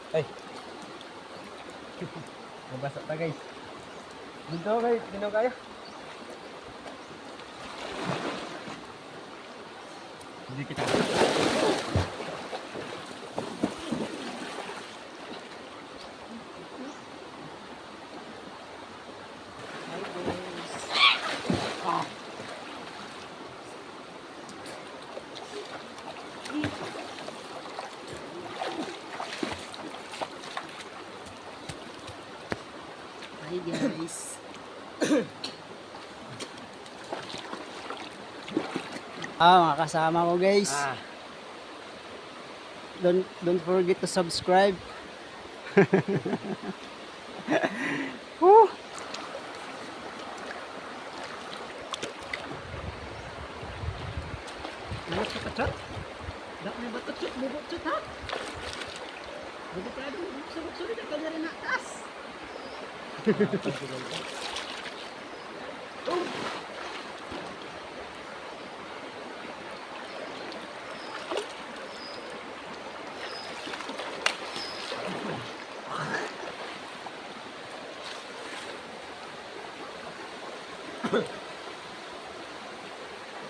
Ay. Mabasa pa guys. Dito guys, dinaw kayo. Hindi kita. Hi guys. Mga kasama ko guys. Don't forget to subscribe. Woo! Ano sa kachat? Dak na ba kachat? Bubuk chat ha? Bubuk ka doon. Bubuk-bubuk ka na rin na taas.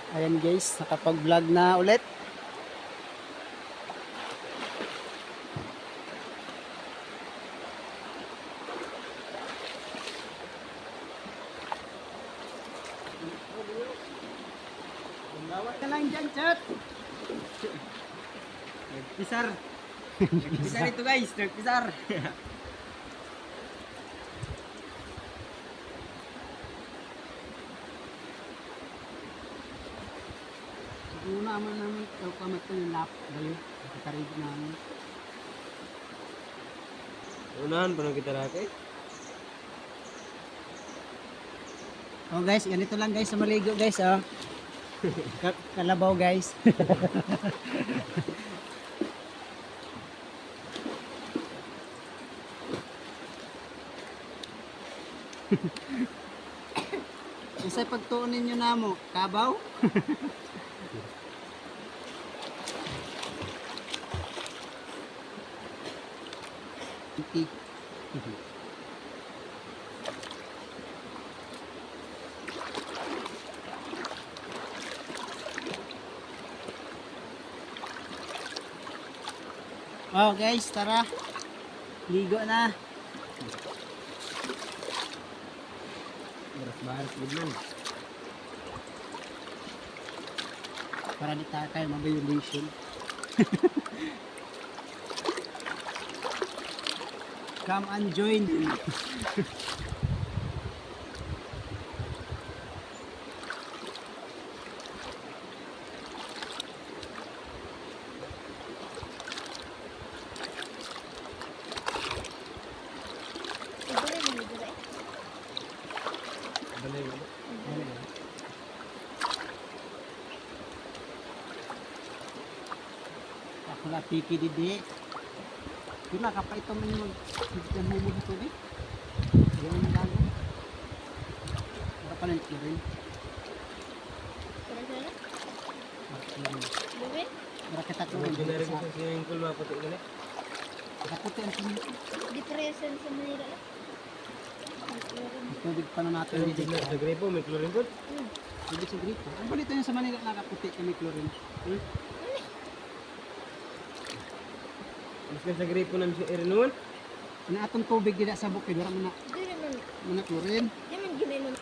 Ayan guys, nakapag-vlog na ulit. Bawat ka lang dyan, chat. Nagpisar. Nagpisar ito guys, nagpisar. Siguro naman ikaw kamat ko yung lap. Galing, nakatarig namin. Unahan pa nang kita rake. Oh guys, ganito lang guys sa maligo guys oh. Kalabaw guys. Isa'y pagtuunin nyo na mo, kabaw? Okay. Oh guys, tara. Ligo na. Baras gudman. Para di tayo kayo mabiolation. Come and join. Balay mo. Ako na piki didi. Kila kapay ito man yung humubog ito di. Yung lago. Para pala ito rin. Para kita ito rin. Binari ko sa swimming pool maputi ka na. Kaputi ang tingin. Depression sa Manila. Tubig pa na natin Hindi dito. na sa gripo, may chlorine po. Tubig sa grito. Ang balito yung sa Manila nakaputi kami chlorine. Mas ka sa gripo na si Erinuan. Na atong tubig dila sa bukid. Wala mo na. Di naman. Muna chlorine. Di man ginainom.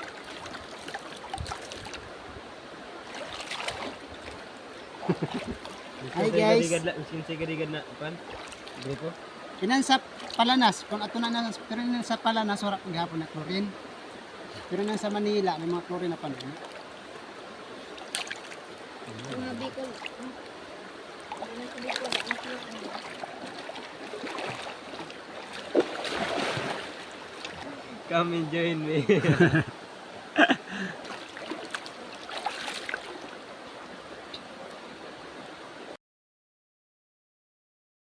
Hi, guys. Miskin sa gadigad na pan. Gripo. Kinan sa Palanas, kung ato na nang pero nan sa Palanas wala gihapon na chlorine. Pero nan sa Manila may mga chlorine na panon. Mga Bicol. Ano sa Bicol? Come and join me.